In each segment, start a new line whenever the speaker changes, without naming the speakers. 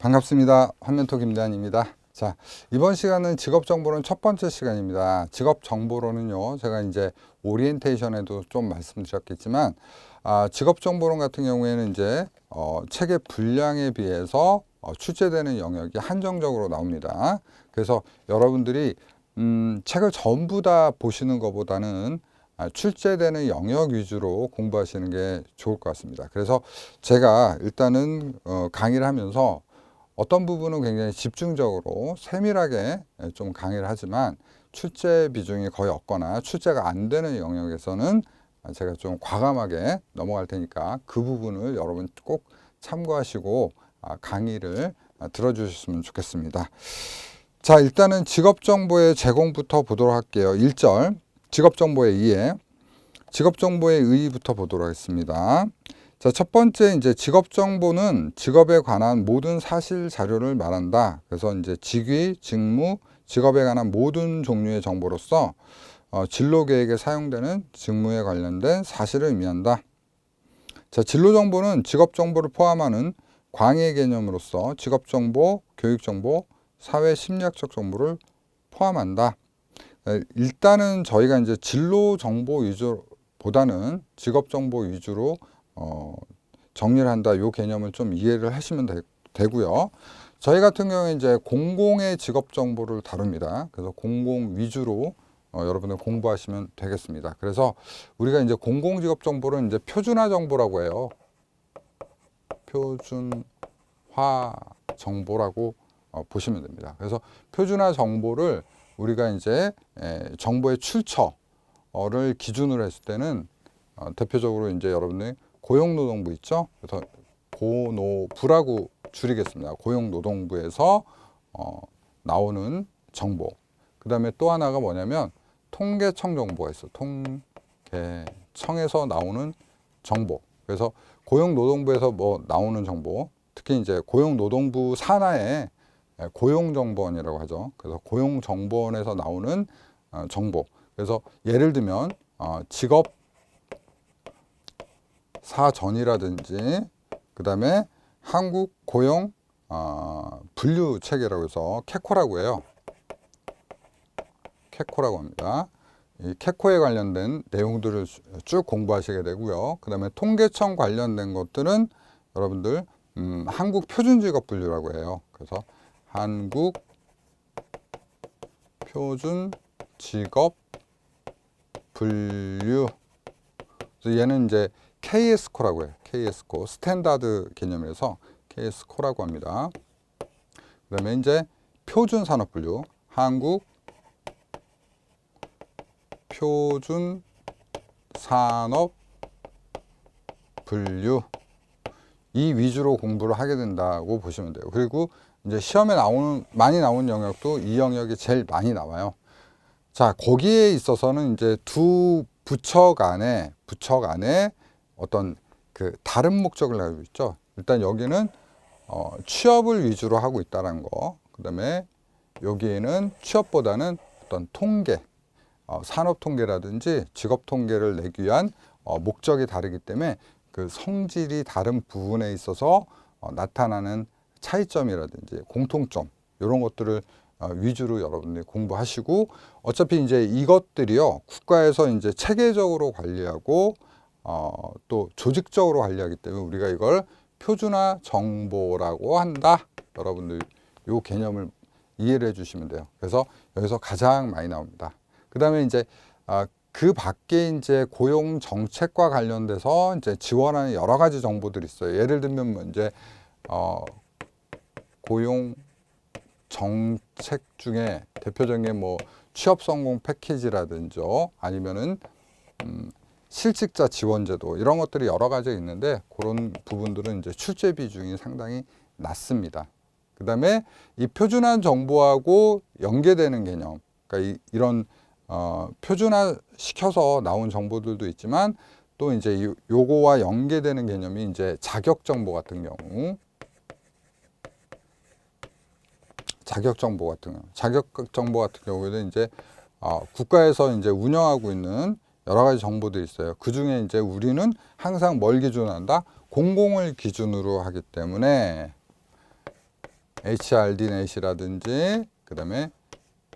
반갑습니다. 환멘토 김대한입니다. 자, 이번 시간은 직업정보론 첫 번째 시간입니다. 직업정보론은요, 제가 이제 오리엔테이션에도 좀 말씀드렸겠지만, 직업정보론 같은 경우에는 이제 책의 분량에 비해서 출제되는 영역이 한정적으로 나옵니다. 그래서 여러분들이 책을 전부 다 보시는 것보다는 출제되는 영역 위주로 공부하시는 게 좋을 것 같습니다. 그래서 제가 일단은 강의를 하면서 어떤 부분은 굉장히 집중적으로 세밀하게 좀 강의를 하지만 출제 비중이 거의 없거나 출제가 안 되는 영역에서는 제가 좀 과감하게 넘어갈 테니까 그 부분을 여러분 꼭 참고하시고 강의를 들어주셨으면 좋겠습니다. 자, 일단은 직업정보의 제공부터 보도록 할게요. 1절 직업정보의 이해, 직업정보의 의의부터 보도록 하겠습니다. 자, 첫 번째 이제 직업정보는 직업에 관한 모든 사실 자료를 말한다. 그래서 이제 직위, 직무, 직업에 관한 모든 종류의 정보로서 진로 계획에 사용되는 직무에 관련된 사실을 의미한다. 자, 진로 정보는 직업 정보를 포함하는 광의 개념으로서 직업 정보, 교육 정보, 사회 심리학적 정보를 포함한다. 일단은 저희가 이제 진로 정보 위주보다는 직업 정보 위주로 정리를 한다. 이 개념을 좀 이해를 하시면 되고요. 저희 같은 경우에 이제 공공의 직업 정보를 다룹니다. 그래서 공공 위주로 여러분들 공부하시면 되겠습니다. 그래서 우리가 이제 공공 직업 정보를 이제 표준화 정보라고 해요. 표준화 정보라고 보시면 됩니다. 그래서 표준화 정보를 우리가 이제 정보의 출처를 기준으로 했을 때는 대표적으로 이제 여러분들 고용노동부 있죠? 그래서 고노부라고 줄이겠습니다. 고용노동부에서 나오는 정보. 그 다음에 또 하나가 뭐냐면 통계청 정보가 있어요. 통계청에서 나오는 정보. 그래서 고용노동부에서 뭐 나오는 정보. 특히 이제 고용노동부 산하에 고용정보원이라고 하죠. 그래서 고용정보원에서 나오는 정보. 그래서 예를 들면 직업 사전이라든지 그 다음에 한국 고용 분류 체계라고 해서 캐코라고 해요. 캐코라고 합니다. 이 캐코에 관련된 내용들을 쭉 공부하시게 되고요. 그 다음에 통계청 관련된 것들은 여러분들 한국 표준직업 분류라고 해요. 그래서 한국 표준직업 분류. 그래서 얘는 이제 KS코라고 해요. KS코 스탠다드 개념에서 KS코라고 합니다. 그 다음에 이제 표준산업분류, 한국 표준산업분류 이 위주로 공부를 하게 된다고 보시면 돼요. 그리고 이제 시험에 많이 나오는 영역도 이 영역이 제일 많이 나와요. 자, 거기에 있어서는 이제 두 부처 간에 어떤 그 다른 목적을 가지고 있죠. 일단 여기는 취업을 위주로 하고 있다는 거. 그다음에 여기에는 취업보다는 어떤 통계, 산업 통계라든지 직업 통계를 내기 위한 목적이 다르기 때문에 그 성질이 다른 부분에 있어서 나타나는 차이점이라든지 공통점 이런 것들을 위주로 여러분들이 공부하시고 어차피 이제 이것들이요 국가에서 이제 체계적으로 관리하고 또 조직적으로 관리하기 때문에 우리가 이걸 표준화 정보라고 한다. 여러분들 이 개념을 이해를 해주시면 돼요. 그래서 여기서 가장 많이 나옵니다. 그 다음에 이제 그 밖에 이제 고용 정책과 관련돼서 이제 지원하는 여러 가지 정보들이 있어요. 예를 들면 뭐 이제 고용 정책 중에 대표적인 게 뭐 취업 성공 패키지라든지 아니면은 실직자 지원제도 이런 것들이 여러 가지 있는데 그런 부분들은 이제 출제 비중이 상당히 낮습니다. 그 다음에 이 표준화 정보하고 연계되는 개념, 그러니까 이런 표준화 시켜서 나온 정보들도 있지만 또 이제 요거와 연계되는 개념이 이제 자격 정보 같은 경우. 자격 정보 같은 경우에는 이제 국가에서 이제 운영하고 있는 여러 가지 정보들이 있어요. 그 중에 이제 우리는 항상 뭘 기준으로 한다? 공공을 기준으로 하기 때문에 HRDNet이라든지 그 다음에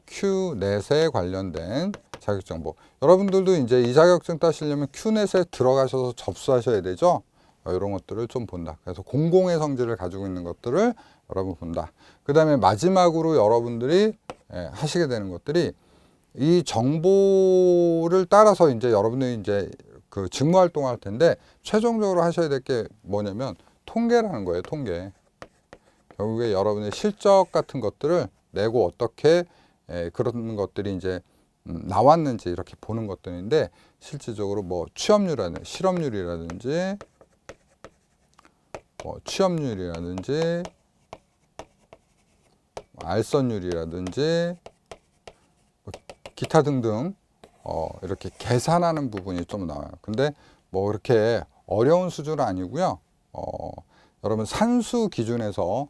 Q넷에 관련된 자격정보. 여러분들도 이제 이 자격증 따시려면 Q넷에 들어가셔서 접수하셔야 되죠. 이런 것들을 좀 본다. 그래서 공공의 성질을 가지고 있는 것들을 여러분 본다. 그 다음에 마지막으로 여러분들이 하시게 되는 것들이 이 정보를 따라서 이제 여러분들이 이제 그 직무 활동을 할 텐데 최종적으로 하셔야 될 게 뭐냐면 통계라는 거예요. 통계. 결국에 여러분의 실적 같은 것들을 내고 어떻게 그런 것들이 이제 나왔는지 이렇게 보는 것들인데 실질적으로 뭐 취업률이라든지 실업률이라든지 뭐 취업률이라든지 알선율이라든지 뭐 기타 등등 이렇게 계산하는 부분이 좀 나와요. 근데 뭐 그렇게 어려운 수준은 아니고요. 여러분 산수 기준에서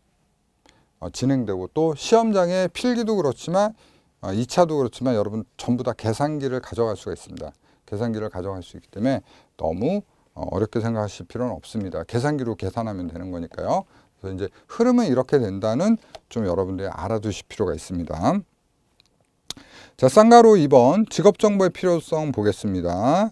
진행되고 또 시험장에 필기도 그렇지만 2차도 그렇지만 여러분 전부 다 계산기를 가져갈 수가 있습니다. 계산기를 가져갈 수 있기 때문에 너무 어렵게 생각하실 필요는 없습니다. 계산기로 계산하면 되는 거니까요. 그래서 이제 흐름은 이렇게 된다는 좀 여러분들이 알아두실 필요가 있습니다. 자, 쌍가루 2번 직업정보의 필요성 보겠습니다.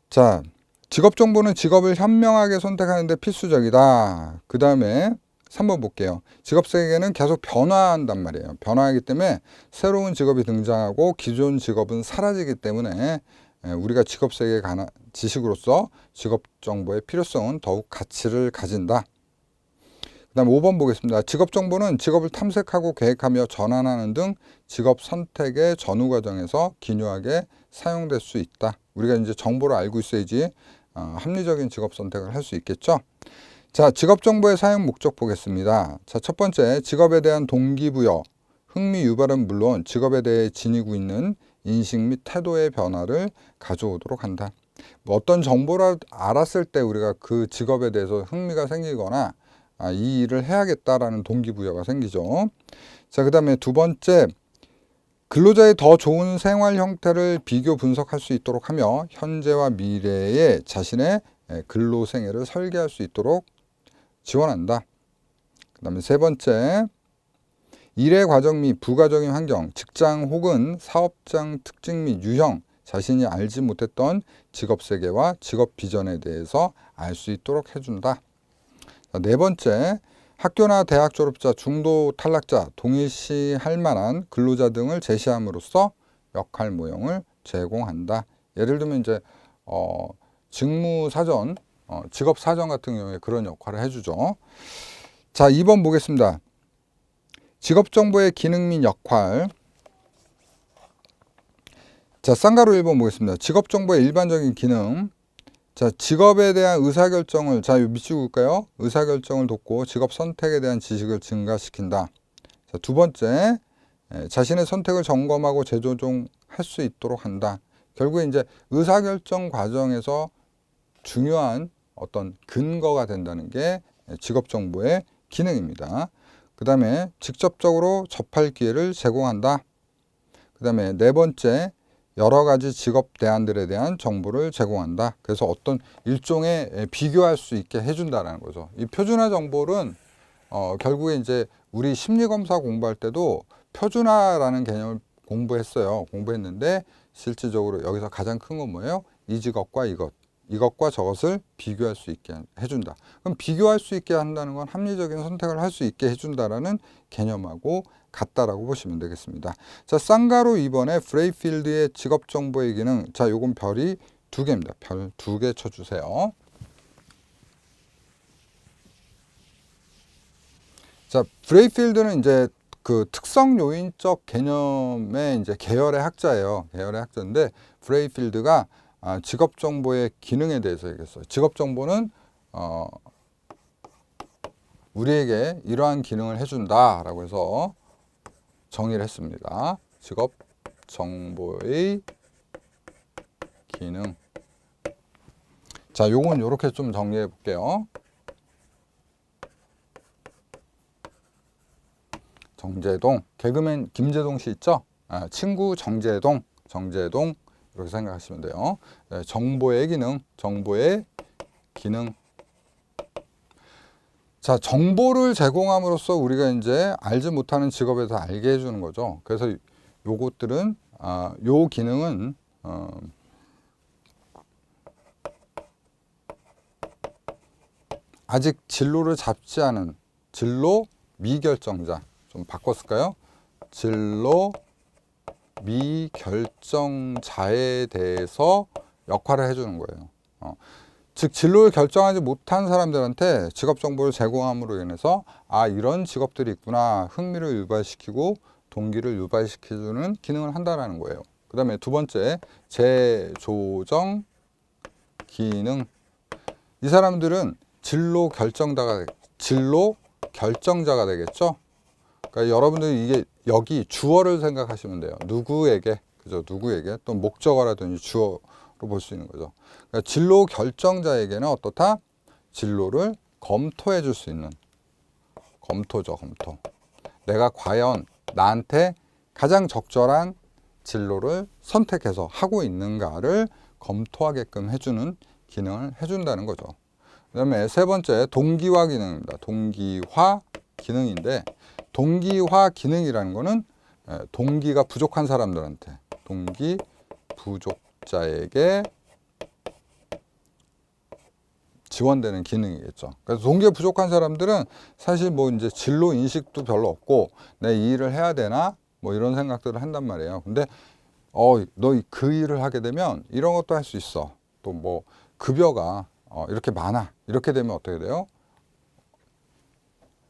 자, 직업정보는 직업을 현명하게 선택하는 데 필수적이다. 그 다음에 3번 볼게요. 직업 세계는 계속 변화한단 말이에요. 변화하기 때문에 새로운 직업이 등장하고 기존 직업은 사라지기 때문에 우리가 직업 세계에 관한 지식으로서 직업 정보의 필요성은 더욱 가치를 가진다. 그 다음 5번 보겠습니다. 직업 정보는 직업을 탐색하고 계획하며 전환하는 등 직업 선택의 전후 과정에서 기묘하게 사용될 수 있다. 우리가 이제 정보를 알고 있어야지 합리적인 직업 선택을 할 수 있겠죠. 자, 직업 정보의 사용 목적 보겠습니다. 자, 첫 번째, 직업에 대한 동기부여, 흥미 유발은 물론 직업에 대해 지니고 있는 인식 및 태도의 변화를 가져오도록 한다. 뭐 어떤 정보를 알았을 때 우리가 그 직업에 대해서 흥미가 생기거나 이 일을 해야겠다라는 동기부여가 생기죠. 자, 그 다음에 두 번째, 근로자의 더 좋은 생활 형태를 비교 분석할 수 있도록 하며 현재와 미래의 자신의 근로 생애를 설계할 수 있도록 지원한다. 그 다음에 세 번째, 일의 과정 및 부가적인 환경, 직장 혹은 사업장 특징 및 유형, 자신이 알지 못했던 직업 세계와 직업 비전에 대해서 알 수 있도록 해준다. 네 번째, 학교나 대학 졸업자, 중도 탈락자, 동일시할 만한 근로자 등을 제시함으로써 역할 모형을 제공한다. 예를 들면 이제 직무 사전, 직업 사전 같은 경우에 그런 역할을 해주죠. 자, 2번 보겠습니다. 직업 정보의 기능 및 역할. 자, 쌍가루 1번 보겠습니다. 직업 정보의 일반적인 기능. 자, 직업에 대한 의사결정을, 자, 밑줄 볼까요? 의사결정을 돕고 직업 선택에 대한 지식을 증가시킨다. 자, 두 번째, 자신의 선택을 점검하고 재조정할 수 있도록 한다. 결국에 이제 의사결정 과정에서 중요한 어떤 근거가 된다는 게 직업 정보의 기능입니다. 그 다음에 직접적으로 접할 기회를 제공한다. 그 다음에 네 번째, 여러 가지 직업 대안들에 대한 정보를 제공한다. 그래서 어떤 일종의 비교할 수 있게 해준다는 거죠. 이 표준화 정보는 결국에 이제 우리 심리검사 공부할 때도 표준화라는 개념을 공부했는데 실질적으로 여기서 가장 큰 건 뭐예요? 이 직업과 이것과 저것을 비교할 수 있게 해준다. 그럼 비교할 수 있게 한다는 건 합리적인 선택을 할 수 있게 해준다라는 개념하고 같다라고 보시면 되겠습니다. 자, 쌍가루 2번에 브레이필드의 직업 정보의 기능. 자, 요건 별이 2개입니다. 별 2개 쳐주세요. 자, 브레이필드는 이제 그 특성 요인적 개념의 이제 계열의 학자예요. 계열의 학자인데 브레이필드가 직업 정보의 기능에 대해서 얘기했어요. 직업 정보는 우리에게 이러한 기능을 해준다라고 해서 정의를 했습니다. 직업 정보의 기능. 자, 요건 이렇게 좀 정리해 볼게요. 정제동, 개그맨 김제동 씨 있죠? 친구 정제동 이렇게 생각하시면 돼요. 정보의 기능. 자, 정보를 제공함으로써 우리가 이제 알지 못하는 직업에 대해서 알게 해주는 거죠. 그래서 요것들은, 요 기능은, 아직 진로를 잡지 않은 진로 미결정자, 좀 바꿨을까요? 진로 미결정자에 대해서 역할을 해주는 거예요. 즉 진로를 결정하지 못한 사람들한테 직업 정보를 제공함으로 인해서 이런 직업들이 있구나 흥미를 유발시키고 동기를 유발시켜주는 기능을 한다는 거예요. 그 다음에 두 번째 재조정 기능. 이 사람들은 진로 결정자가 되겠죠. 그러니까 여러분들이 이게 여기 주어를 생각하시면 돼요. 누구에게, 그죠? 누구에게 또 목적어라든지 주어로 볼 수 있는 거죠. 그러니까 진로 결정자에게는 어떻다? 진로를 검토해 줄 수 있는, 검토죠, 검토. 내가 과연 나한테 가장 적절한 진로를 선택해서 하고 있는가를 검토하게끔 해주는 기능을 해준다는 거죠. 그 다음에 세 번째 동기화 기능입니다. 동기화 기능인데, 동기화 기능이라는 거는 동기가 부족한 사람들한테, 동기 부족자에게 지원되는 기능이겠죠. 그래서 동기가 부족한 사람들은 사실 뭐 이제 진로 인식도 별로 없고 내 이 일을 해야 되나 뭐 이런 생각들을 한단 말이에요. 근데 너 그 일을 하게 되면 이런 것도 할 수 있어. 또 뭐 급여가 이렇게 많아. 이렇게 되면 어떻게 돼요?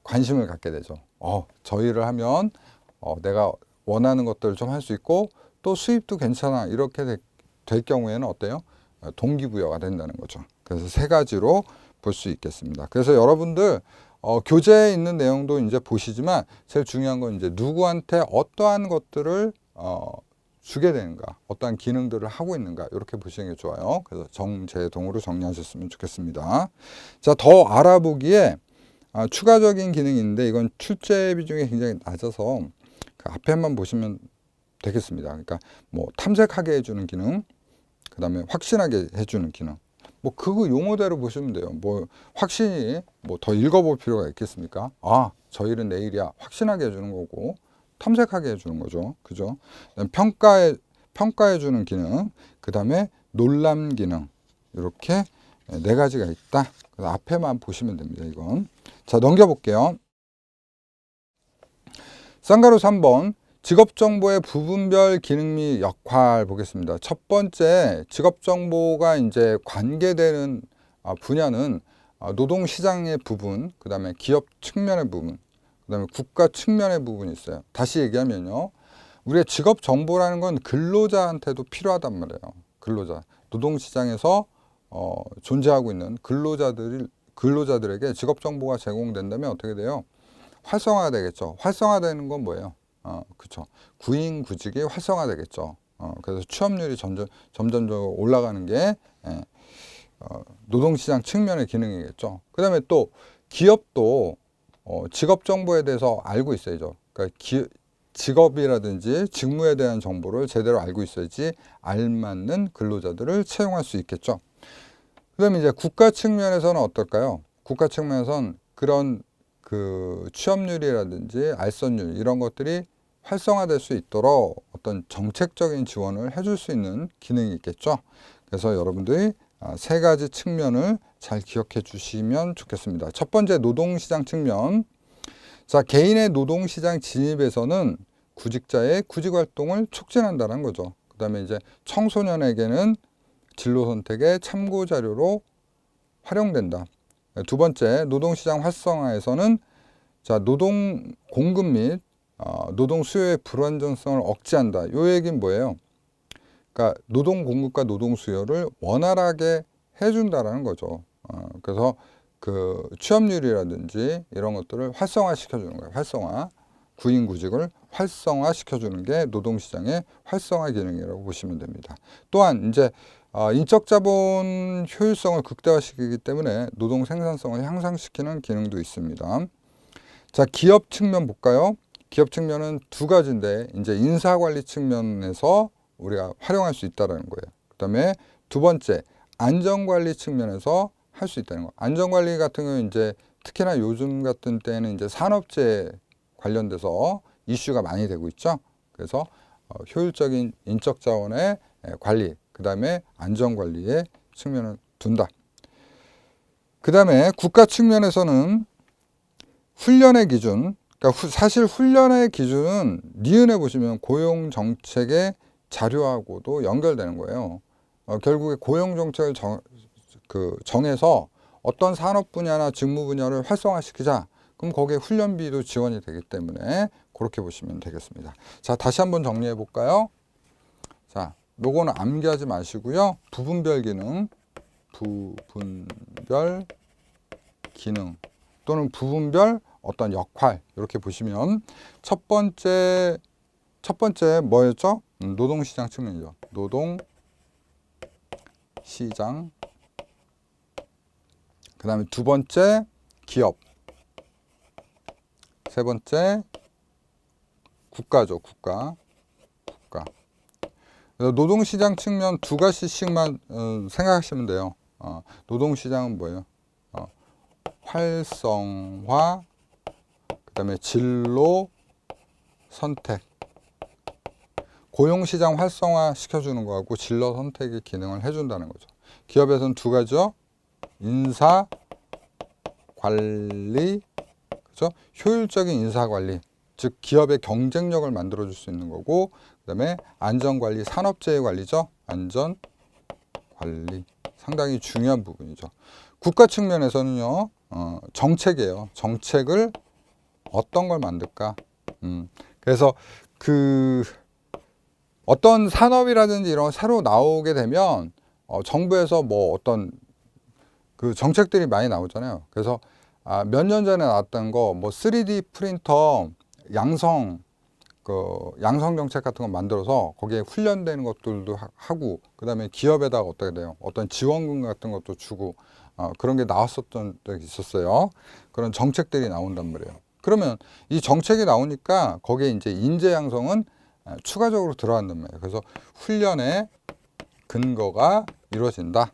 관심을 갖게 되죠. 저 일을 하면 내가 원하는 것들을 좀 할 수 있고 또 수입도 괜찮아. 이렇게 될 경우에는 어때요? 동기부여가 된다는 거죠. 그래서 세 가지로 볼 수 있겠습니다. 그래서 여러분들 교재에 있는 내용도 이제 보시지만 제일 중요한 건 이제 누구한테 어떠한 것들을 주게 되는가, 어떠한 기능들을 하고 있는가 이렇게 보시는 게 좋아요. 그래서 정제동으로 정리하셨으면 좋겠습니다. 자, 더 알아보기에 추가적인 기능이 있는데 이건 출제 비중이 굉장히 낮아서 그 앞에만 보시면 되겠습니다. 그러니까 뭐 탐색하게 해주는 기능, 그 다음에 확신하게 해주는 기능. 뭐 그거 용어대로 보시면 돼요. 뭐 확신이 뭐 더 읽어볼 필요가 있겠습니까? 저 일은 내 일이야. 확신하게 해주는 거고 탐색하게 해주는 거죠. 그죠? 평가해주는 기능, 그 다음에 놀람 기능. 이렇게 네 가지가 있다. 그래서 앞에만 보시면 됩니다. 이건. 자, 넘겨볼게요. 쌍가루 3번. 직업정보의 부분별 기능 및 역할 보겠습니다. 첫 번째, 직업정보가 이제 관계되는 분야는 노동시장의 부분, 그 다음에 기업 측면의 부분, 그 다음에 국가 측면의 부분이 있어요. 다시 얘기하면요. 우리의 직업정보라는 건 근로자한테도 필요하단 말이에요. 근로자. 노동시장에서 존재하고 있는 근로자들에게 직업정보가 제공된다면 어떻게 돼요? 활성화가 되겠죠. 활성화되는 건 뭐예요? 그쵸. 구인구직이 활성화되겠죠. 그래서 취업률이 점점 올라가는 게 노동시장 측면의 기능이겠죠. 그 다음에 또 기업도 직업 정보에 대해서 알고 있어야죠. 그러니까 직업이라든지 직무에 대한 정보를 제대로 알고 있어야지 알맞는 근로자들을 채용할 수 있겠죠. 그 다음에 이제 국가 측면에서는 어떨까요? 국가 측면에서는 그런 그 취업률이라든지 알선율 이런 것들이 활성화될 수 있도록 어떤 정책적인 지원을 해줄 수 있는 기능이 있겠죠. 그래서 여러분들이 세 가지 측면을 잘 기억해 주시면 좋겠습니다. 첫 번째 노동시장 측면. 자, 개인의 노동시장 진입에서는 구직자의 구직활동을 촉진한다는 거죠. 그 다음에 이제 청소년에게는 진로 선택의 참고 자료로 활용된다. 두 번째, 노동시장 활성화에서는 자, 노동 공급 및 노동 수요의 불안정성을 억제한다. 요 얘기는 뭐예요? 그러니까 노동 공급과 노동 수요를 원활하게 해준다라는 거죠. 그래서 그 취업률이라든지 이런 것들을 활성화시켜주는 거예요. 활성화. 구인구직을 활성화시켜주는 게 노동시장의 활성화 기능이라고 보시면 됩니다. 또한 이제 인적 자본 효율성을 극대화시키기 때문에 노동 생산성을 향상시키는 기능도 있습니다. 자, 기업 측면 볼까요? 기업 측면은 두 가지인데 이제 인사관리 측면에서 우리가 활용할 수 있다는 거예요. 그다음에 두 번째 안전관리 측면에서 할 수 있다는 거. 안전관리 같은 경우는 이제 특히나 요즘 같은 때는 이제 산업재해 관련돼서 이슈가 많이 되고 있죠. 그래서 효율적인 인적 자원의 관리, 그 다음에 안전 관리의 측면을 둔다. 그 다음에 국가 측면에서는 훈련의 기준, 그러니까 사실 훈련의 기준은 니은에 보시면 고용 정책의 자료하고도 연결되는 거예요. 결국에 고용 정책을 정해서 어떤 산업 분야나 직무 분야를 활성화시키자. 그럼 거기에 훈련비도 지원이 되기 때문에 그렇게 보시면 되겠습니다. 자, 다시 한번 정리해 볼까요? 자, 요거는 암기하지 마시고요. 부분별 기능, 부분별 기능 또는 부분별 어떤 역할 이렇게 보시면 첫 번째 뭐였죠? 노동시장 측면이죠. 노동시장. 그 다음에 두 번째 기업. 세 번째 국가죠. 국가. 노동시장 측면 두 가지씩만 생각하시면 돼요. 노동시장은 뭐예요? 활성화, 그 다음에 진로 선택. 고용시장 활성화 시켜주는 거하고 진로 선택의 기능을 해준다는 거죠. 기업에서는 두 가지죠. 인사 관리, 그렇죠? 효율적인 인사 관리, 즉 기업의 경쟁력을 만들어 줄 수 있는 거고, 그다음에 안전 관리, 산업재해 관리죠. 안전 관리 상당히 중요한 부분이죠. 국가 측면에서는요, 정책이에요. 정책을 어떤 걸 만들까? 그래서 어떤 산업이라든지 이런 거 새로 나오게 되면 정부에서 뭐 어떤 정책들이 많이 나오잖아요. 그래서 몇 년 전에 나왔던 거 뭐 3D 프린터 양성 정책 같은 거 만들어서 거기에 훈련되는 것들도 하고, 그다음에 기업에다가 어떻게 돼요? 어떤 지원금 같은 것도 주고 그런 게 나왔었던 적이 있었어요. 그런 정책들이 나온단 말이에요. 그러면 이 정책이 나오니까 거기에 이제 인재 양성은 추가적으로 들어간단 말이에요. 그래서 훈련의 근거가 이루어진다.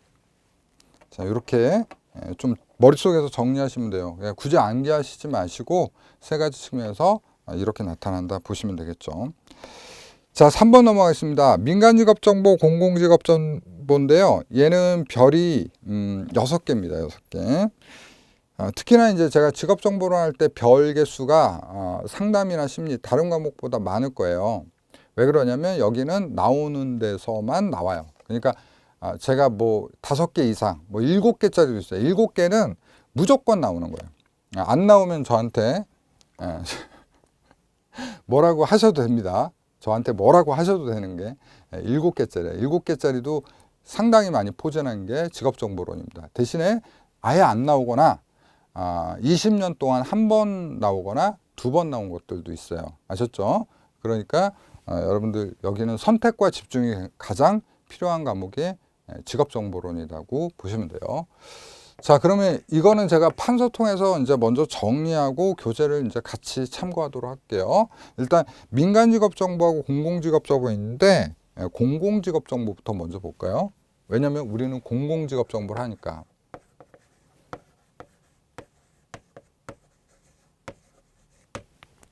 자, 이렇게 좀 머릿속에서 정리하시면 돼요. 굳이 암기하시지 마시고 세 가지 측면에서 이렇게 나타난다 보시면 되겠죠. 자, 3번 넘어가겠습니다. 민간직업정보, 공공직업정보인데요. 얘는 별이 6개입니다. 6개. 특히나 이제 제가 직업정보를 할 때 별 개수가 상담이나 심리 다른 과목보다 많을 거예요. 왜 그러냐면 여기는 나오는 데서만 나와요. 그러니까 제가 뭐 5개 이상, 뭐 7개짜리도 있어요. 7개는 무조건 나오는 거예요. 안 나오면 저한테 뭐라고 하셔도 됩니다. 저한테 뭐라고 하셔도 되는 게 7개짜리예요. 7개짜리도 상당히 많이 포진한 게 직업정보론입니다. 대신에 아예 안 나오거나 20년 동안 한 번 나오거나 2번 나온 것들도 있어요. 아셨죠? 그러니까 여러분들 여기는 선택과 집중이 가장 필요한 과목이 직업정보론이라고 보시면 돼요. 자, 그러면 이거는 제가 판서 통해서 이제 먼저 정리하고 교재를 이제 같이 참고하도록 할게요. 일단 민간직업정보하고 공공직업정보 있는데 공공직업정보부터 먼저 볼까요? 왜냐하면 우리는 공공직업정보를 하니까.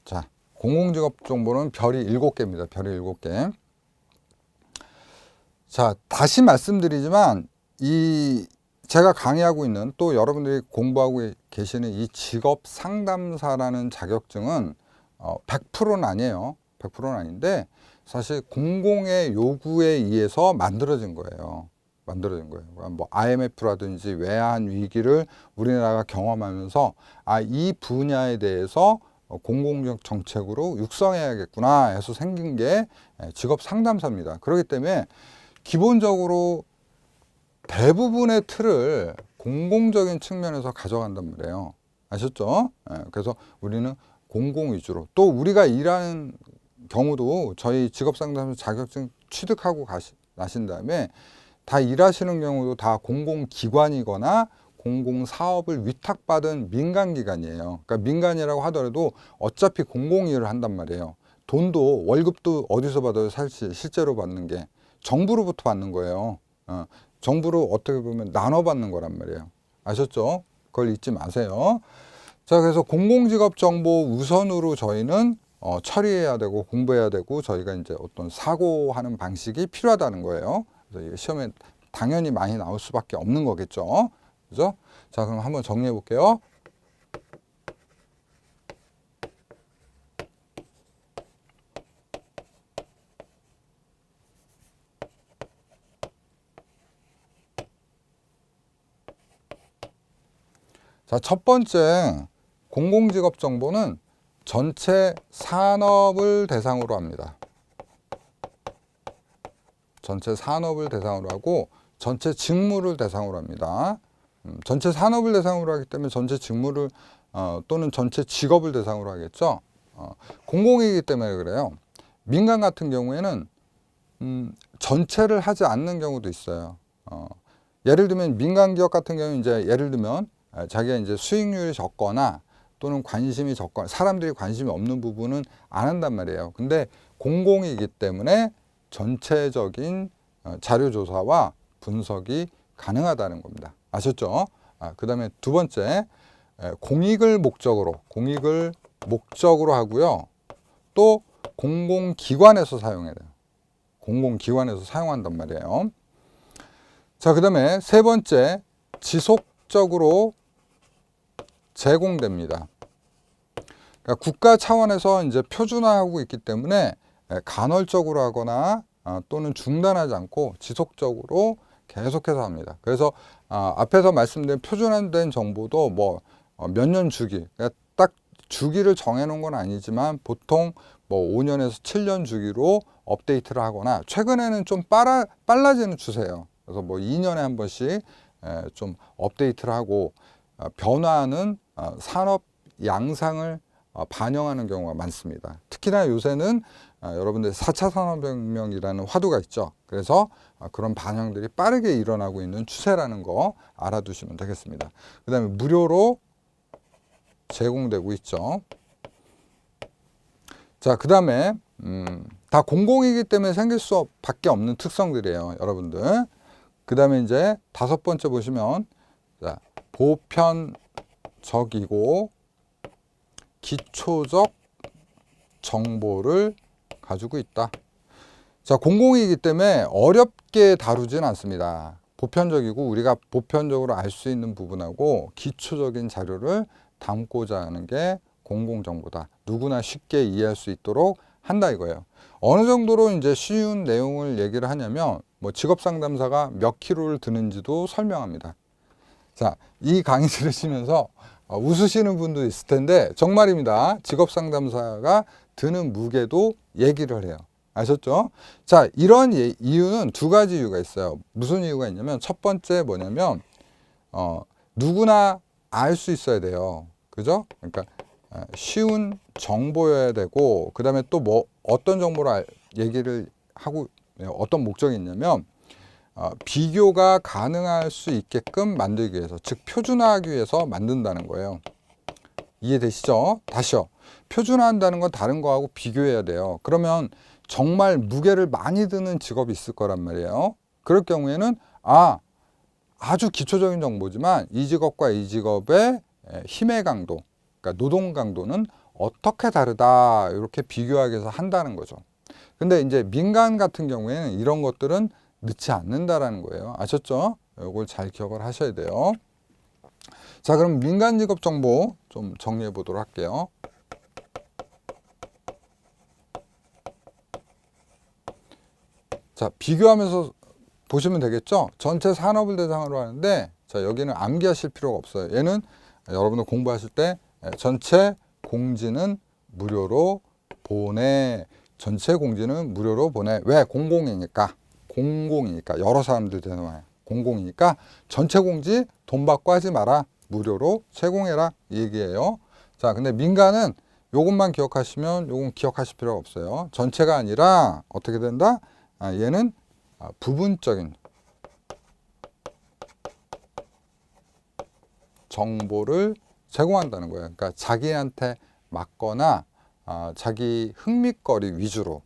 자, 공공직업정보는 별이 7개입니다. 별이 7개. 자, 다시 말씀드리지만 제가 강의하고 있는 또 여러분들이 공부하고 계시는 이 직업 상담사라는 자격증은 100%는 아니에요. 100%는 아닌데 사실 공공의 요구에 의해서 만들어진 거예요. 그러니까 뭐 IMF라든지 외환 위기를 우리나라가 경험하면서 이 분야에 대해서 공공적 정책으로 육성해야겠구나 해서 생긴 게 직업 상담사입니다. 그렇기 때문에 기본적으로 대부분의 틀을 공공적인 측면에서 가져간단 말이에요. 아셨죠? 그래서 우리는 공공 위주로, 또 우리가 일하는 경우도 저희 직업상담사 자격증 취득하고 나신 다음에 다 일하시는 경우도 다 공공기관이거나 공공사업을 위탁받은 민간기관이에요. 그러니까 민간이라고 하더라도 어차피 공공일을 한단 말이에요. 돈도 월급도 어디서 받아요? 사실 실제로 받는 게 정부로부터 받는 거예요. 정부로 어떻게 보면 나눠 받는 거란 말이에요. 아셨죠? 그걸 잊지 마세요. 자, 그래서 공공직업 정보 우선으로 저희는 처리해야 되고 공부해야 되고 저희가 이제 어떤 사고하는 방식이 필요하다는 거예요. 그래서 이게 시험에 당연히 많이 나올 수밖에 없는 거겠죠. 그죠? 자, 그럼 한번 정리해 볼게요. 자, 첫 번째 공공직업 정보는 전체 산업을 대상으로 합니다. 전체 산업을 대상으로 하고 전체 직무를 대상으로 합니다. 전체 산업을 대상으로 하기 때문에 전체 직무를 또는 전체 직업을 대상으로 하겠죠. 공공이기 때문에 그래요. 민간 같은 경우에는 전체를 하지 않는 경우도 있어요. 예를 들면 민간 기업 같은 경우는 이제 예를 들면 자기가 이제 수익률이 적거나 또는 관심이 적거나 사람들이 관심이 없는 부분은 안 한단 말이에요. 근데 공공이기 때문에 전체적인 자료 조사와 분석이 가능하다는 겁니다. 아셨죠? 그 다음에 두 번째, 공익을 목적으로 하고요. 또 공공기관에서 사용해야 돼요. 공공기관에서 사용한단 말이에요. 자, 그 다음에 세 번째, 지속적으로 제공됩니다. 그러니까 국가 차원에서 이제 표준화하고 있기 때문에 간헐적으로 하거나 또는 중단하지 않고 지속적으로 계속해서 합니다. 그래서 앞에서 말씀드린 표준화된 정보도 뭐 몇 년 주기, 그러니까 딱 주기를 정해놓은 건 아니지만 보통 뭐 5년에서 7년 주기로 업데이트를 하거나 최근에는 좀 빨라지는 추세예요. 그래서 뭐 2년에 한 번씩 좀 업데이트를 하고 변화하는 산업 양상을 반영하는 경우가 많습니다. 특히나 요새는 여러분들 4차 산업혁명이라는 화두가 있죠. 그래서 그런 반영들이 빠르게 일어나고 있는 추세라는 거 알아두시면 되겠습니다. 그 다음에 무료로 제공되고 있죠. 자, 그 다음에 다 공공이기 때문에 생길 수밖에 없는 특성들이에요, 여러분들. 그 다음에 이제 다섯 번째 보시면 자, 보편적이고 기초적 정보를 가지고 있다. 자, 공공이기 때문에 어렵게 다루진 않습니다. 보편적이고 우리가 보편적으로 알 수 있는 부분하고 기초적인 자료를 담고자 하는 게 공공정보다. 누구나 쉽게 이해할 수 있도록 한다 이거예요. 어느 정도로 이제 쉬운 내용을 얘기를 하냐면 뭐 직업상담사가 몇 킬로를 드는지도 설명합니다. 자, 이 강의 들으시면서 웃으시는 분도 있을 텐데 정말입니다. 직업상담사가 드는 무게도 얘기를 해요. 아셨죠? 자, 이런 이유는 두 가지 이유가 있어요. 무슨 이유가 있냐면 첫 번째 뭐냐면 누구나 알 수 있어야 돼요. 그죠? 그러니까 쉬운 정보여야 되고 그 다음에 또 뭐 어떤 정보를 얘기를 하고 어떤 목적이 있냐면 비교가 가능할 수 있게끔 만들기 위해서, 즉 표준화하기 위해서 만든다는 거예요. 이해되시죠? 다시요. 표준화한다는 건 다른 거하고 비교해야 돼요. 그러면 정말 무게를 많이 드는 직업이 있을 거란 말이에요. 그럴 경우에는 아주 기초적인 정보지만 이 직업과 이 직업의 힘의 강도, 그러니까 노동 강도는 어떻게 다르다 이렇게 비교하기 위해서 한다는 거죠. 근데 이제 민간 같은 경우에는 이런 것들은 넣지 않는다라는 거예요. 아셨죠? 이걸 잘 기억을 하셔야 돼요. 자, 그럼 민간 직업 정보 좀 정리해 보도록 할게요. 자, 비교하면서 보시면 되겠죠? 전체 산업을 대상으로 하는데 자, 여기는 암기하실 필요가 없어요. 얘는 여러분들 공부하실 때 전체 공지는 무료로 보내. 전체 공지는 무료로 보내. 왜? 공공이니까 여러 사람들 되는 공공이니까 전체 공지 돈 받고 하지 마라. 무료로 제공해라 이 얘기예요. 자, 근데 민간은 요것만 기억하시면 요건 기억하실 필요가 없어요. 전체가 아니라 어떻게 된다? 얘는 부분적인 정보를 제공한다는 거예요. 그러니까 자기한테 맞거나 자기 흥미거리 위주로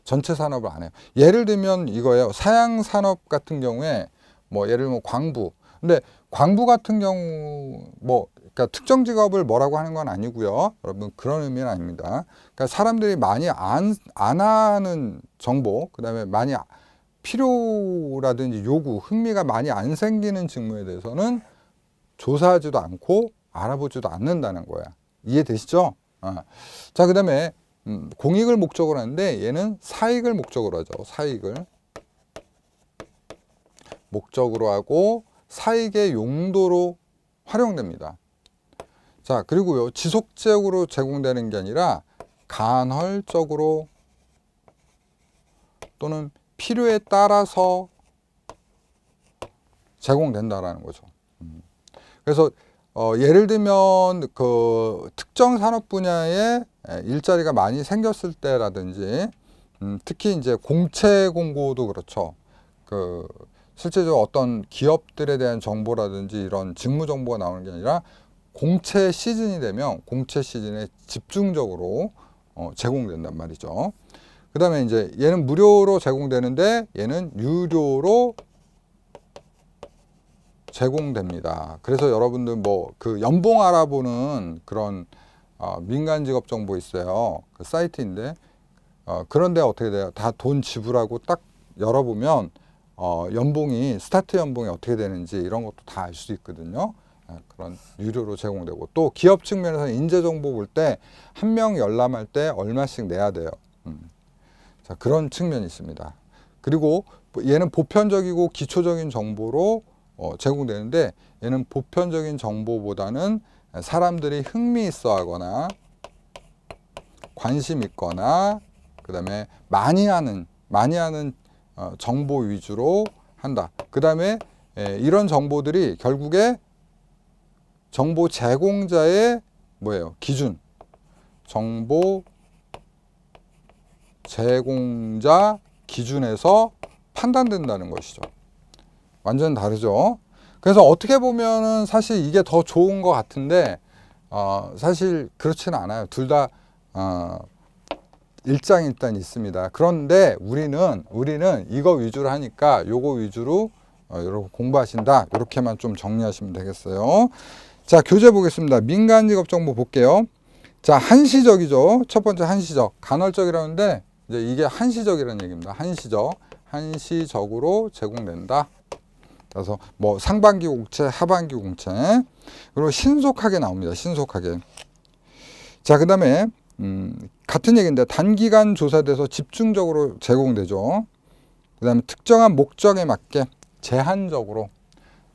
전체 산업을 안 해요. 예를 들면 이거예요. 사양 산업 같은 경우에 뭐 예를 들면 광부, 근데 광부 같은 경우 뭐 그러니까 특정 직업을 뭐라고 하는 건 아니고요. 여러분 그런 의미는 아닙니다. 그러니까 사람들이 많이 안 하는 정보, 그다음에 많이 필요라든지 요구, 흥미가 많이 안 생기는 직무에 대해서는 조사하지도 않고 알아보지도 않는다는 거야. 이해되시죠? 자, 그다음에 공익을 목적으로 하는데 얘는 사익을 목적으로 하죠. 사익을 목적으로 하고 사익의 용도로 활용됩니다. 자, 그리고요, 지속적으로 제공되는 게 아니라 간헐적으로 또는 필요에 따라서 제공된다라는 거죠. 그래서 예를 들면 그 특정 산업 분야에 일자리가 많이 생겼을 때라든지 특히 이제 공채 공고도 그렇죠. 그 실제적으로 어떤 기업들에 대한 정보라든지 이런 직무 정보가 나오는 게 아니라 공채 시즌이 되면 공채 시즌에 집중적으로 제공된단 말이죠. 그 다음에 이제 얘는 무료로 제공되는데 얘는 유료로 제공됩니다. 그래서 여러분들 뭐 그 연봉 알아보는 그런 민간 직업 정보 있어요. 그 사이트인데 그런데 어떻게 돼요? 다 돈 지불하고 딱 열어보면 연봉이 스타트 연봉이 어떻게 되는지 이런 것도 다 알 수 있거든요. 그런 유료로 제공되고 또 기업 측면에서 인재 정보 볼 때 한 명 열람할 때 얼마씩 내야 돼요. 자, 그런 측면이 있습니다. 그리고 얘는 보편적이고 기초적인 정보로 제공되는데 얘는 보편적인 정보보다는 사람들이 흥미 있어 하거나 관심 있거나 그다음에 많이 하는 정보 위주로 한다. 그다음에 이런 정보들이 결국에 정보 제공자의 뭐예요? 기준. 정보 제공자 기준에서 판단된다는 것이죠. 완전 다르죠. 그래서 어떻게 보면은 사실 이게 더 좋은 것 같은데 사실 그렇지는 않아요. 둘 다 일장일단 있습니다. 그런데 우리는 이거 위주로 하니까 요거 위주로 여러분 공부하신다. 이렇게만 좀 정리하시면 되겠어요. 자, 교재 보겠습니다. 민간 직업 정보 볼게요. 자, 한시적이죠. 첫 번째 한시적. 간헐적이라는데 이제 이게 한시적이라는 얘기입니다. 한시적으로 제공된다. 그래서 뭐 상반기 공채, 하반기 공채. 그리고 신속하게 나옵니다. 신속하게. 자, 그다음에 같은 얘기인데 단기간 조사돼서 집중적으로 제공되죠. 그다음에 특정한 목적에 맞게 제한적으로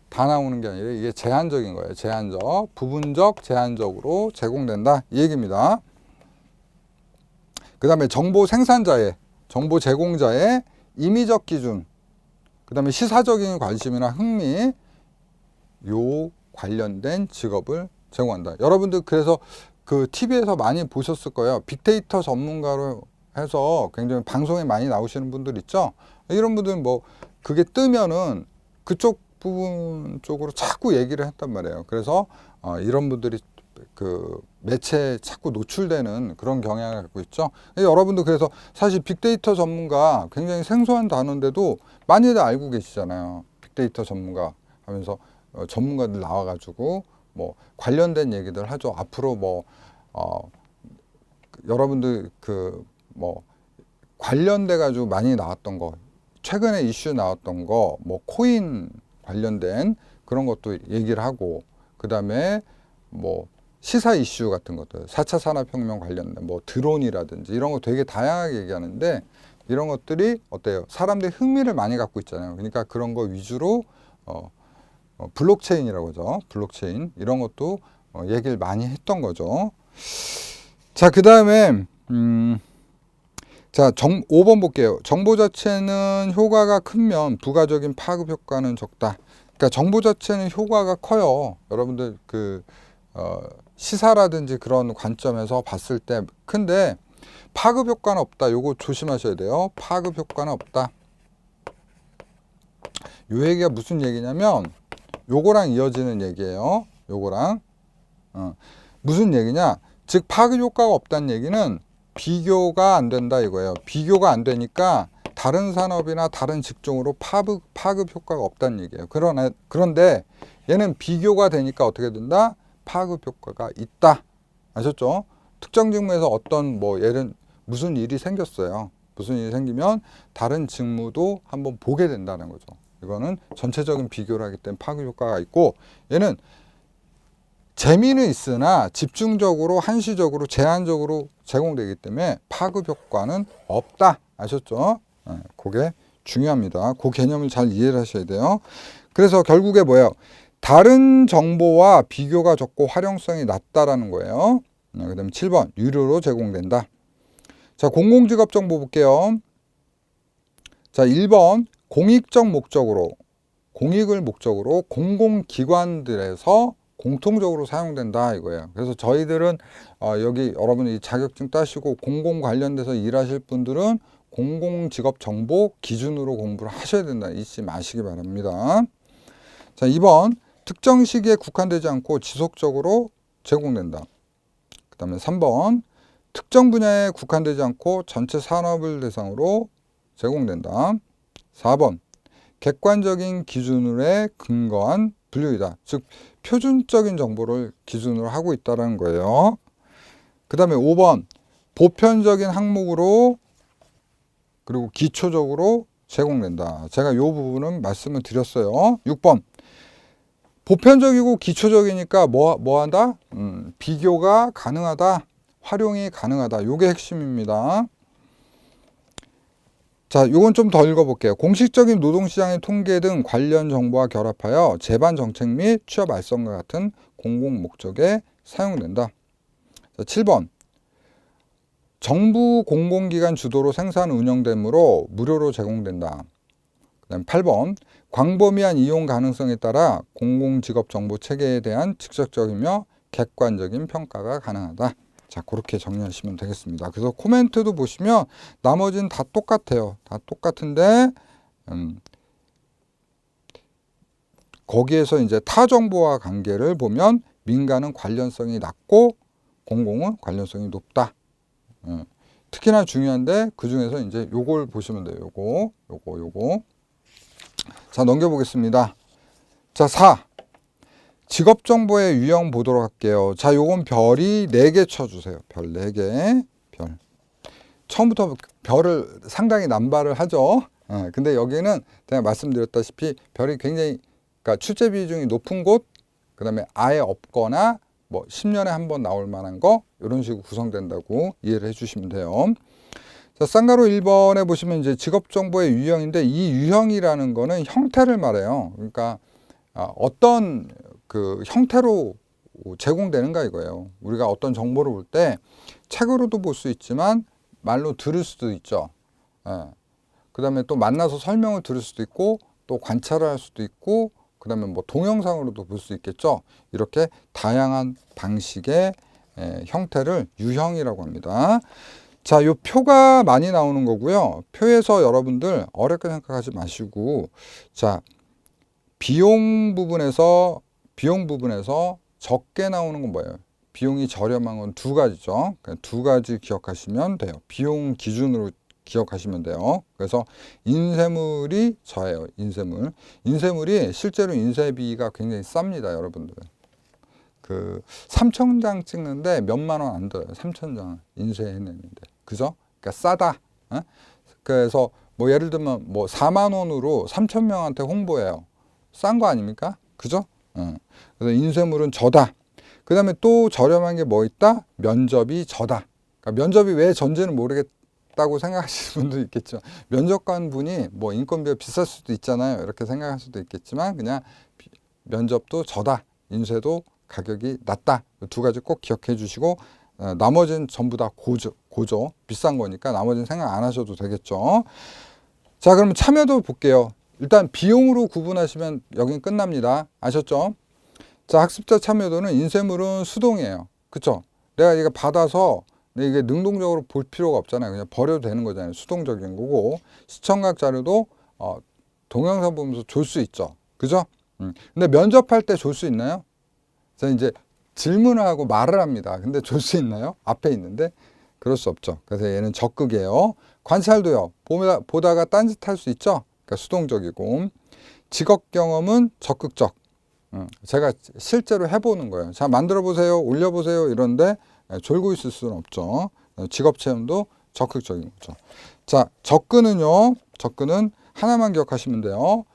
다 나오는 게 아니라 이게 제한적인 거예요. 제한적, 부분적, 제한적으로 제공된다 이 얘기입니다. 그 다음에 정보 생산자의, 정보 제공자의 임의적 기준, 그 다음에 시사적인 관심이나 흥미, 요 관련된 직업을 제공한다. 여러분들 그래서 그 TV에서 많이 보셨을 거예요. 빅데이터 전문가로 해서 굉장히 방송에 많이 나오시는 분들 있죠. 이런 분들은 뭐 그게 뜨면은 그쪽 부분 쪽으로 자꾸 얘기를 했단 말이에요. 그래서 이런 분들이 그 매체에 자꾸 노출되는 그런 경향을 갖고 있죠. 여러분도 그래서 사실 빅데이터 전문가 굉장히 생소한 단어인데도 많이들 알고 계시잖아요. 빅데이터 전문가 하면서 전문가들 나와가지고 뭐 관련된 얘기들 하죠. 앞으로 뭐 여러분들 그 뭐 관련돼 가지고 많이 나왔던 거, 최근에 이슈 나왔던 거, 뭐 코인 관련된 그런 것도 얘기를 하고, 그 다음에 뭐 시사 이슈 같은 것들, 4차 산업혁명 관련된 뭐 드론이라든지 이런 거 되게 다양하게 얘기하는데 이런 것들이 어때요? 사람들이 흥미를 많이 갖고 있잖아요. 그러니까 그런 거 위주로 블록체인이라고 하죠. 블록체인 이런 것도 얘기를 많이 했던 거죠. 자, 그 다음에 자, 5번 볼게요. 정보 자체는 효과가 크면 부가적인 파급 효과는 적다. 그러니까 정보 자체는 효과가 커요. 여러분들 그 시사라든지 그런 관점에서 봤을 때 큰데 파급 효과는 없다. 요거 조심하셔야 돼요. 파급 효과는 없다. 요 얘기가 무슨 얘기냐면 요거랑 이어지는 얘기예요. 요거랑 무슨 얘기냐? 즉 파급 효과가 없다는 얘기는 비교가 안 된다 이거예요. 비교가 안 되니까 다른 산업이나 다른 직종으로 파급 효과가 없다는 얘기예요. 그런데 얘는 비교가 되니까 어떻게 된다? 파급 효과가 있다. 아셨죠? 특정 직무에서 어떤 예를 무슨 일이 생겼어요. 무슨 일이 생기면 다른 직무도 한번 보게 된다는 거죠. 이거는 전체적인 비교를 하기 때문에 파급 효과가 있고, 얘는 재미는 있으나 집중적으로 한시적으로 제한적으로 제공되기 때문에 파급 효과는 없다. 아셨죠? 그게 중요합니다. 그 개념을 잘 이해를 하셔야 돼요. 그래서 결국에 뭐예요? 다른 정보와 비교가 적고 활용성이 낮다라는 거예요. 그 다음에 7번 유료로 제공된다. 자, 공공직업 정보 볼게요. 자, 1번 공익적 목적으로, 공익을 목적으로 공공기관들에서 공통적으로 사용된다 이거예요. 그래서 저희들은 여기 여러분이 자격증 따시고 공공 관련돼서 일하실 분들은 공공직업 정보 기준으로 공부를 하셔야 된다. 잊지 마시기 바랍니다. 자, 2번 특정 시기에 국한되지 않고 지속적으로 제공된다. 그 다음에 3번 특정 분야에 국한되지 않고 전체 산업을 대상으로 제공된다. 4번 객관적인 기준에 근거한 분류이다. 즉 표준적인 정보를 기준으로 하고 있다는 거예요. 그 다음에 5번 보편적인 항목으로 그리고 기초적으로 제공된다. 제가 이 부분은 말씀을 드렸어요. 6번 보편적이고 기초적이니까 뭐 한다? 비교가 가능하다. 활용이 가능하다. 요게 핵심입니다. 자, 요건 좀 더 읽어볼게요. 공식적인 노동시장의 통계 등 관련 정보와 결합하여 재반 정책 및 취업 활성화 같은 공공 목적에 사용된다. 자, 7번 정부 공공기관 주도로 생산 운영되므로 무료로 제공된다. 그 다음 8번 광범위한 이용 가능성에 따라 공공직업정보 체계에 대한 직접적이며 객관적인 평가가 가능하다. 자, 그렇게 정리하시면 되겠습니다. 그래서 코멘트도 보시면 나머지는 다 똑같아요. 다 똑같은데 거기에서 이제 타 정보와 관계를 보면 민간은 관련성이 낮고 공공은 관련성이 높다. 특히나 중요한데 그 중에서 이제 요걸 보시면 돼요. 요거. 자, 넘겨보겠습니다. 자, 4. 직업정보의 유형 보도록 할게요. 자, 요건 별이 4개 쳐주세요. 별 4개. 별. 처음부터 별을 상당히 남발을 하죠. 근데 여기는 제가 말씀드렸다시피 별이 굉장히, 그러니까 출제 비중이 높은 곳, 그 다음에 아예 없거나 10년에 한 번 나올 만한 거, 이런 식으로 구성된다고 이해를 해주시면 돼요. 자, 쌍가루 1번에 보시면 이제 직업정보의 유형인데, 이 유형이라는 거는 형태를 말해요. 그러니까 어떤 그 형태로 제공되는가 이거예요. 우리가 어떤 정보를 볼 때 책으로도 볼 수 있지만 말로 들을 수도 있죠. 그 다음에 또 만나서 설명을 들을 수도 있고, 또 관찰을 할 수도 있고, 그 다음에 동영상으로도 볼 수 있겠죠. 이렇게 다양한 방식의 형태를 유형이라고 합니다. 자, 요 표가 많이 나오는 거고요. 표에서 여러분들 어렵게 생각하지 마시고, 자, 비용 부분에서 적게 나오는 건 뭐예요? 비용이 저렴한 건 2가지죠. 2가지 기억하시면 돼요. 비용 기준으로 기억하시면 돼요. 그래서 인쇄물이 저예요. 인쇄물이 실제로 인쇄비가 굉장히 쌉니다, 여러분들. 그 3,000장 찍는데 몇만 원 안 들어요. 3,000장 인쇄해내는데. 그죠? 그러니까 싸다. 그래서 예를 들면 4만 원으로 3,000명한테 홍보해요. 싼 거 아닙니까? 그죠? 그래서 인쇄물은 저다. 그 다음에 또 저렴한 게 뭐 있다? 면접이 저다. 그러니까 면접이 왜 전지는 모르겠다고 생각하시는 분도 있겠죠. 면접관 분이 인건비가 비쌀 수도 있잖아요. 이렇게 생각할 수도 있겠지만 그냥 면접도 저다. 인쇄도 가격이 낮다. 2가지 꼭 기억해 주시고, 나머지는 전부 다 고죠. 비싼 거니까 나머지는 생각 안 하셔도 되겠죠. 자, 그러면 참여도 볼게요. 일단 비용으로 구분하시면 여긴 끝납니다. 아셨죠? 자, 학습자 참여도는 인쇄물은 수동이에요. 그쵸? 내가 이거 받아서 이게 능동적으로 볼 필요가 없잖아요. 그냥 버려도 되는 거잖아요. 수동적인 거고. 시청각 자료도 동영상 보면서 줄 수 있죠. 그죠? 근데 면접할 때 줄 수 있나요? 자, 이제 질문을 하고 말을 합니다. 근데 줄 수 있나요? 앞에 있는데 그럴 수 없죠. 그래서 얘는 적극이에요. 관찰도요. 보다가 딴짓할 수 있죠. 그러니까 수동적이고. 직업 경험은 적극적. 제가 실제로 해보는 거예요. 자, 만들어 보세요, 올려 보세요 이런데 졸고 있을 수는 없죠. 직업 체험도 적극적인 거죠. 자, 접근은요. 접근은 하나만 기억하시면 돼요.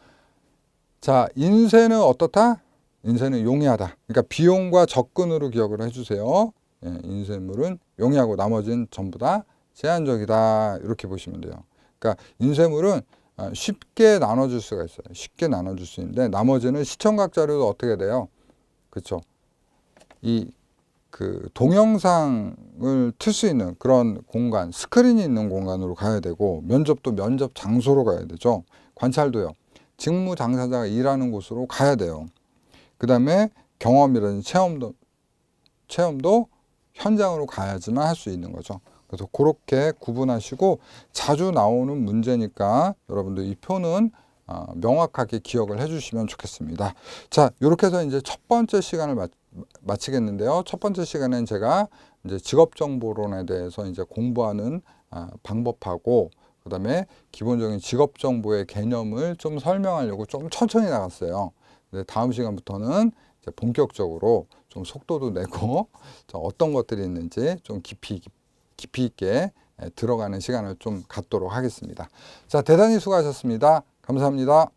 자, 인쇄는 어떻다? 인쇄는 용이하다. 그러니까 비용과 접근으로 기억을 해주세요. 예, 인쇄물은 용이하고 나머지는 전부 다 제한적이다. 이렇게 보시면 돼요. 그러니까 인쇄물은 쉽게 나눠줄 수가 있어요. 쉽게 나눠줄 수 있는데 나머지는 시청각 자료도 어떻게 돼요? 그렇죠. 그 동영상을 틀 수 있는 그런 공간, 스크린이 있는 공간으로 가야 되고 면접도 면접 장소로 가야 되죠. 관찰도요. 직무 당사자가 일하는 곳으로 가야 돼요. 그 다음에 경험이라든지 체험도 현장으로 가야지만 할 수 있는 거죠. 그래서 그렇게 구분하시고 자주 나오는 문제니까 여러분들 이 표는 명확하게 기억을 해주시면 좋겠습니다. 자, 이렇게 해서 이제 첫 번째 시간을 마치겠는데요. 첫 번째 시간엔 제가 이제 직업정보론에 대해서 이제 공부하는 방법하고 그다음에 기본적인 직업정보의 개념을 좀 설명하려고 좀 천천히 나갔어요. 근데 다음 시간부터는 이제 본격적으로 좀 속도도 내고 어떤 것들이 있는지 좀 깊이 있게 들어가는 시간을 좀 갖도록 하겠습니다. 자, 대단히 수고하셨습니다. 감사합니다.